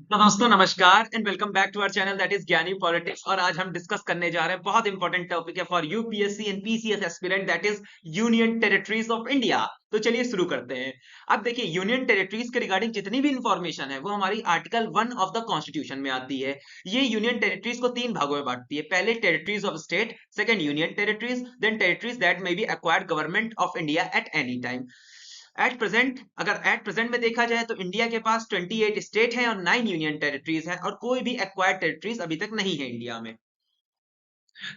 तो दोस्तों नमस्कार and welcome back to our channel that is Gyani politics. और आज हम डिस्कस करने जा रहे हैं बहुत इंपॉर्टेंट टॉपिक है for UPSC and PCS aspirant, that is union territories of India. तो चलिए शुरू करते हैं। अब देखिए, यूनियन टेरिटरीज के रिगार्डिंग जितनी भी इंफॉर्मेशन है वो हमारी आर्टिकल 1 ऑफ द कॉन्स्टिट्यूशन में आती है। ये यूनियन टेरिटरीज को तीन भागों में बांटती है। पहले territories of state, second union territories, then territories that may be acquired government of India at any time. At present में देखा जाए तो इंडिया के पास 28 स्टेट हैं और 9 यूनियन टेरिटरीज हैं, और कोई भी एक्वायर्ड टेरिटरीज अभी तक नहीं है इंडिया में।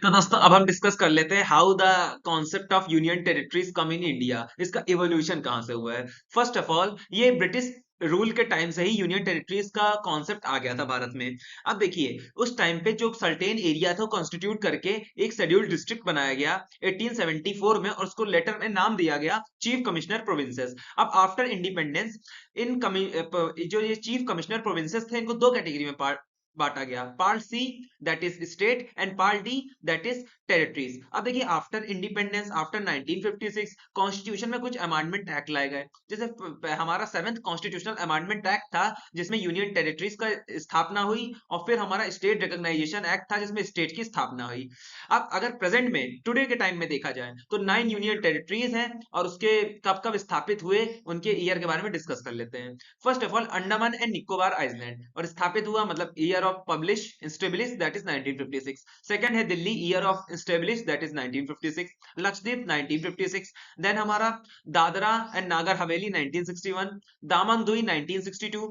तो दोस्तों अब हम डिस्कस कर लेते हैं how the concept of union territories come in India, इसका इवोल्यूशन कहां से हुआ है। फर्स्ट ऑफ ऑल, ये ब्रिटिश रूल के टाइम से ही यूनियन टेरिटरीज का कॉन्सेप्ट आ गया था भारत में। अब देखिए, उस टाइम पे जो सर्टेन एरिया था कॉन्स्टिट्यूट करके एक शेड्यूल्ड डिस्ट्रिक्ट बनाया गया 1874 में, और उसको लेटर में नाम दिया गया चीफ कमिश्नर प्रोविंसेस। अब आफ्टर इंडिपेंडेंस जो ये चीफ कमिश्नर प्रोविंसेस थे इनको दो कैटेगरी में बांटा गया, part see that is state and part D that is territories. अब देखिए, आफ्टर इंडिपेंडेंस, आफ्टर 1956 कॉन्स्टिट्यूशन में कुछ अमेंडमेंट एक्ट लाए गए। जैसे हमारा 7th कॉन्स्टिट्यूशनल अमेंडमेंट एक्ट था जिसमें यूनियन टेरिटरीज का स्थापना हुई, और फिर हमारा स्टेट रिकॉग्नाइजेशन एक्ट था जिसमें स्टेट की स्थापना हुई। अब अगर प्रेजेंट में टुडे के टाइम में देखा जाए तो 9 यूनियन टेरिटरीज हैं, और उसके कब कब स्थापित हुए उनके ईयर के बारे में डिस्कस कर लेते हैं। First of all, Andaman and Nicobar island, और स्थापित हुआ मतलब year of publish establish that is 1956। Second है Delhi, year of establish that is 1956। Lakshadweep 1956। Then हमारा Dadra and Nagar Haveli 1961। Daman Diu 1962।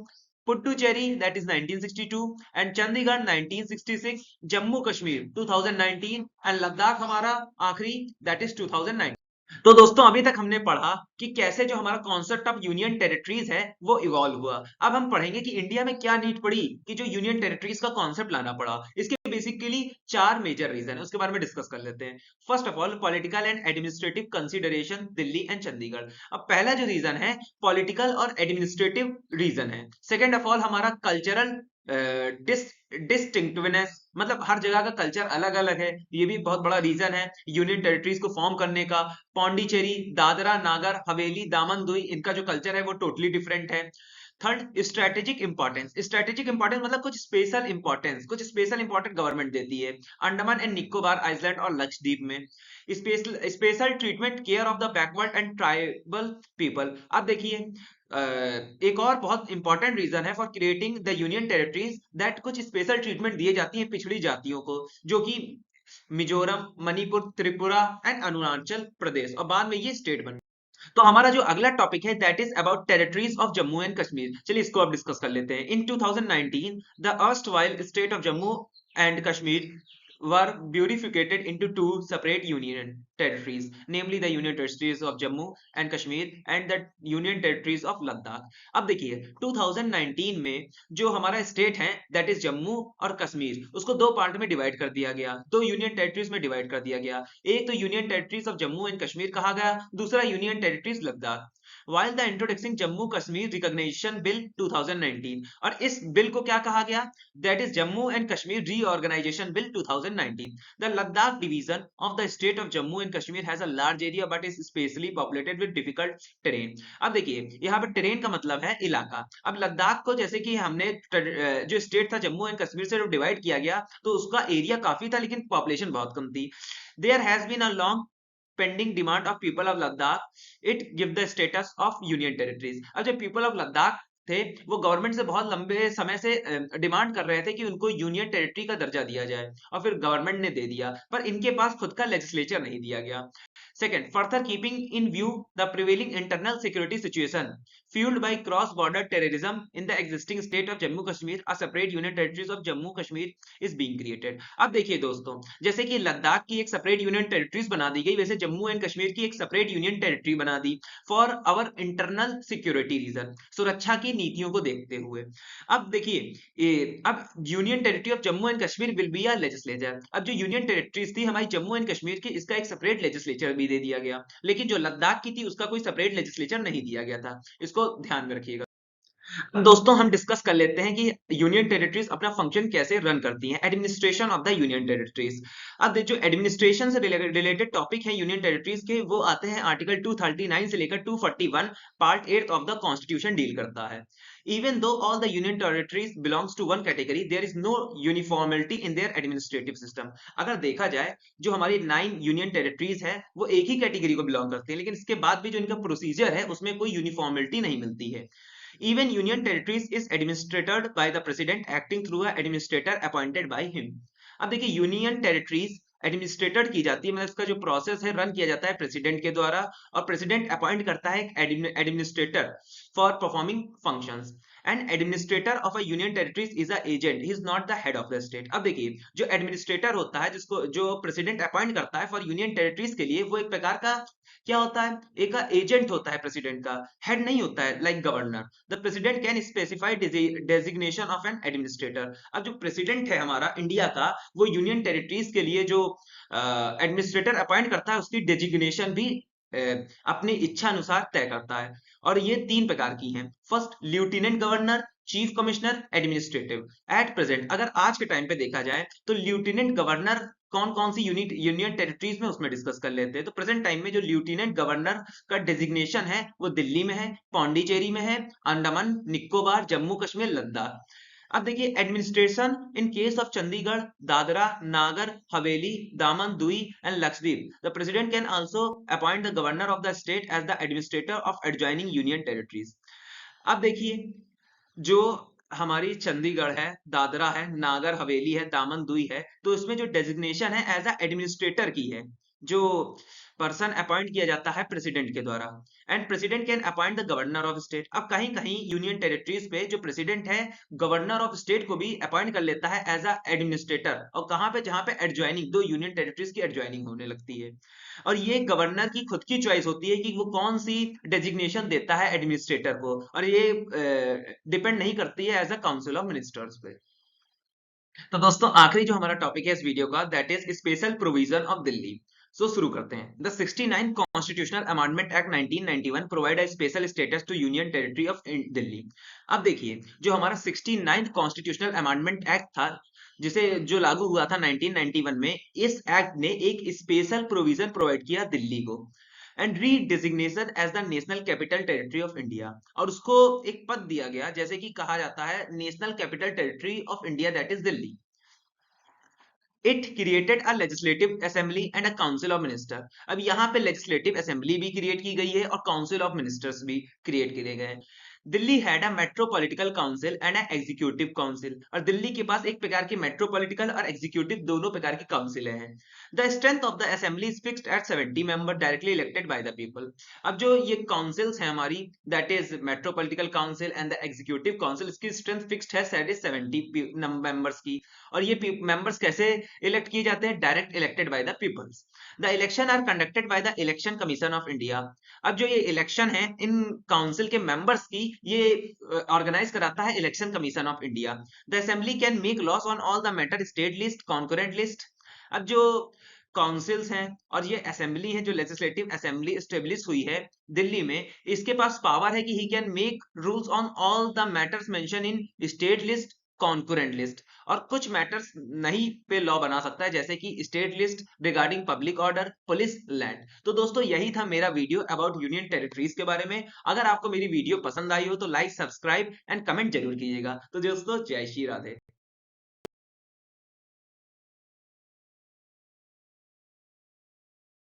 Puducherry that is 1962 and Chandigarh 1966। Jammu Kashmir 2019 and Ladakh हमारा आखिरी दैट इज 2019। तो दोस्तों अभी तक हमने पढ़ा कि कैसे जो हमारा कॉन्सेप्ट ऑफ यूनियन टेरिटरीज है वो इवॉल्व हुआ। अब हम पढ़ेंगे कि इंडिया में क्या नीड पड़ी कि जो यूनियन टेरिटरीज का कॉन्सेप्ट लाना पड़ा। इसके बेसिकली चार मेजर रीजन है, उसके बारे में डिस्कस कर लेते हैं। First of all, political and administrative consideration, Delhi and Chandigarh. अब पहला जो रीजन है पॉलिटिकल और एडमिनिस्ट्रेटिव रीजन है। सेकेंड ऑफ ऑल, हमारा कल्चरल डिस्टिंक्टिवनेस, मतलब हर जगह का कल्चर अलग अलग है, ये भी बहुत बड़ा रीजन है यूनियन टेरिटरीज को फॉर्म करने का। पौंडीचेरी, दादरा नागर हवेली, दामन दुई, इनका जो कल्चर है वो टोटली डिफरेंट है। Third, strategic importance. Strategic importance मतलब कुछ स्पेशल इंपॉर्टेंस, कुछ स्पेशल इंपॉर्टेंट गवर्नमेंट देती है अंडमान एंड निकोबार आइलैंड और लक्षद्वीप में। Special special treatment care of the backward and tribal people. अब देखिए, एक और बहुत इंपॉर्टेंट रीजन है for creating the union territories, that कुछ स्पेशल ट्रीटमेंट दिए जाती है पिछड़ी जातियों को, जो कि मिजोरम, मणिपुर, त्रिपुरा एंड अरुणाचल प्रदेश, और बाद में ये स्टेट बन। तो हमारा जो अगला टॉपिक है that is about territories of Jammu and Kashmir. चलिए इसको अब डिस्कस कर लेते हैं। इन 2019 the erstwhile state of Jammu and Kashmir were bifurcated into two separate union territories, namely the Union Territories of Jammu and Kashmir and the Union Territories of Ladakh. अब देखिए, 2019 में जो हमारा स्टेट है दैट इज जम्मू और कश्मीर, उसको दो पार्ट में डिवाइड कर दिया गया, दो यूनियन टेरिटरीज में डिवाइड कर दिया गया। एक तो union territories of Jammu and Kashmir कहा गया, दूसरा union territories Ladakh. while the introducing Jammu Kashmir Recognition Bill 2019, और इस बिल को क्या कहा गया, that is Jammu and Kashmir Reorganization Bill 2019. The Ladakh division of the state of Jammu and Kashmir has a large area but is sparsely populated with difficult terrain. अब देखिए, यहाँ पर terrain का मतलब है इलाका। अब लद्दाख को जैसे कि हमने जो स्टेट था जम्मू एंड कश्मीर से डिवाइड किया गया तो उसका एरिया काफी था लेकिन पॉपुलेशन बहुत कम थी। There has been a long pending demand of people of Ladakh, it give the status of union territories. अब जो people of Ladakh थे वो गवर्नमेंट से बहुत लंबे समय से डिमांड कर रहे थे कि उनको यूनियन टेरिटरी का दर्जा दिया जाए, और फिर गवर्नमेंट ने दे दिया, पर इनके पास खुद का लेजिस्लेचर नहीं दिया गया। Second, further keeping in view the prevailing internal security situation fueled by cross-border terrorism in the existing state of Jammu Kashmir, a separate union territories of Jammu Kashmir is being created. अब देखिए दोस्तों, जैसे कि लद्दाख की एक separate union territories बना दी गई, वैसे जम्मू एंड कश्मीर की एक सेपरेट यूनियन टेरिटरी बना दी for our internal security reason, सुरक्षा की नीतियों को देखते हुए। अब देखिए, अब union territory of Jammu and Kashmir will be a legislature. अब जो यूनियन टेरिटरीज थी हमारी जम्मू एंड कश्मीर की, इसका एक सेपरेट लेजिस्लेचर भी दे दिया गया, लेकिन जो लद्दाख की थी उसका कोई सेपरेट लेजिस्लेचर नहीं दिया गया था। इसको ध्यान में रखिएगा। दोस्तों हम डिस्कस कर लेते हैं कि यूनियन टेरिटरीज अपना फंक्शन कैसे रन करती हैं, administration of the union territories. अब जो एडमिनिस्ट्रेशन से रिलेटेड टॉपिक है यूनियन टेरिटरीज के, वो आते हैं आर्टिकल 239 से लेकर 241, part 8 of the constitution deal करता है। Even though all the union territories belongs to one category, there is no uniformity in their administrative system. अगर देखा जाए जो हमारी 9 यूनियन टेरिटरीज है वो एक ही कैटेगरी को बिलोंग करते हैं, लेकिन इसके बाद भी जो इनका प्रोसीजर है उसमें कोई यूनिफॉर्मिलिटी नहीं मिलती है. Even union territories is administered by the president acting through a administrator appointed by him. अब देखिए यूनियन टेरिटरीज एडमिनिस्ट्रेटेड की जाती है, मतलब इसका जो प्रोसेस है रन किया जाता है प्रेसिडेंट के द्वारा, और प्रेसिडेंट अपॉइंट करता है एक administrator for performing functions. And administrator of a union territories is a agent, he is not the head of the state. अब देखिए जो एडमिनिस्ट्रेटर होता है जिसको जो प्रेसिडेंट अपॉइंट करता है फॉर यूनियन टेरिटरीज के लिए, वो एक प्रकार का क्या होता है, एक एजेंट होता है प्रेसिडेंट का, हेड नहीं होता है like governor. The president can specify designation of an administrator. अब जो प्रेसिडेंट है हमारा इंडिया का, वो यूनियन टेरिटरीज के लिए जो एडमिनिस्ट्रेटर अपॉइंट करता है उसकी डेजिग्नेशन भी अपनी इच्छा अनुसार तय करता है. और ये 3 प्रकार की हैं. First, lieutenant governor, chief commissioner, administrative. At present अगर आज के टाइम पे देखा जाए तो लेफ्टिनेंट गवर्नर कौन कौन सी यूनियन टेरिटरीज में, उसमें डिस्कस कर लेते हैं. तो प्रेजेंट टाइम में जो लेफ्टिनेंट गवर्नर का डेजिग्नेशन है वो दिल्ली में है, पौंडीचेरी में है, अंडमान निकोबार, जम्मू कश्मीर, लद्दाख. अब देखिए administration in case of Chandigarh, Dadra, Nagar Haveli, Daman Diu and Lakshadweep, the president can also appoint the governor of the state as the administrator of adjoining union territories. अब देखिए जो हमारी चंडीगढ़ है, दादरा है, नागर हवेली है, दामन दुई है, तो इसमें जो डेजिग्नेशन है एज अ एडमिनिस्ट्रेटर की है, जो पर्सन अपॉइंट किया जाता है प्रेसिडेंट के द्वारा. And president can appoint the governor of state. अब कहीं कहीं यूनियन टेरिटरीज पे जो प्रेसिडेंट है गवर्नर ऑफ स्टेट को भी अपॉइंट कर लेता है एज अ एडमिनिस्ट्रेटर, और कहाँ पे, जहां पे एडजॉइनिंग, दो यूनियन टेरिटरीज की एडजॉइनिंग होने लगती है. और ये गवर्नर की खुद की चॉइस होती है कि वो कौन सी डेजिग्नेशन देता है एडमिनिस्ट्रेटर को, और ये डिपेंड नहीं करती है as a council of ministers पे. तो दोस्तों आखिरी जो हमारा टॉपिक है इस वीडियो का, that is special provision of Delhi. So शुरू करते हैं. The 69 constitutional amendment act 1991 provide a special status to union territory of Delhi. अब देखिए जो हमारा 69 कॉन्स्टिट्यूशनल अमेंडमेंट एक्ट था, जिसे जो लागू हुआ था 1991 में, इस एक्ट ने एक स्पेशल प्रोविजन प्रोवाइड किया दिल्ली को, and redesignation as the national capital territory of India. और उसको एक पद दिया गया, जैसे कि कहा जाता है national capital territory of India, that is Delhi. It created a legislative assembly and a council of minister. अब यहाँ पे लेजिस्लेटिव असेंबली भी क्रिएट की गई है और काउंसिल ऑफ मिनिस्टर्स भी क्रिएट किए गए हैं. Delhi had a metropolitical council and a executive council. और दिल्ली के पास एक प्रकार की मेट्रोपॉलिटिकल और एग्जीक्यूटिव दोनों प्रकार की काउंसिल हैं. The strength of the assembly is fixed at 70 member directly elected by the people. अब जो ये काउंसिल्स हैं हमारी, that is metropolitical council and the executive council, इसकी स्ट्रेंथ फिक्स्ड है 70 मेंबर्स की. और ये मेंबर्स कैसे इलेक्ट किए जाते हैं? Direct elected by the peoples. The election are conducted by the election commission of India. अब जो ये इलेक्शन है इन काउंसिल के मेंबर्स की, ये ऑर्गेनाइज कराता है election commission of India. The assembly can make loss on all the matter state list, concurrent list. अब जो काउंसिल्स हैं और ये असेंबली है, जो लेजिस्लेटिव असेंबली एस्टेब्लिश हुई है दिल्ली में, इसके पास पावर है कि he can make rules on all the matters mention in state list, concurrent list. और कुछ मैटर्स नहीं पे लॉ बना सकता है, जैसे कि state list regarding public order, police, land. तो दोस्तों यही था मेरा वीडियो अबाउट यूनियन टेरिटरीज के बारे में. अगर आपको मेरी वीडियो पसंद आई हो तो लाइक, सब्सक्राइब एंड कमेंट जरूर कीजिएगा. तो दोस्तों जय श्री राधे.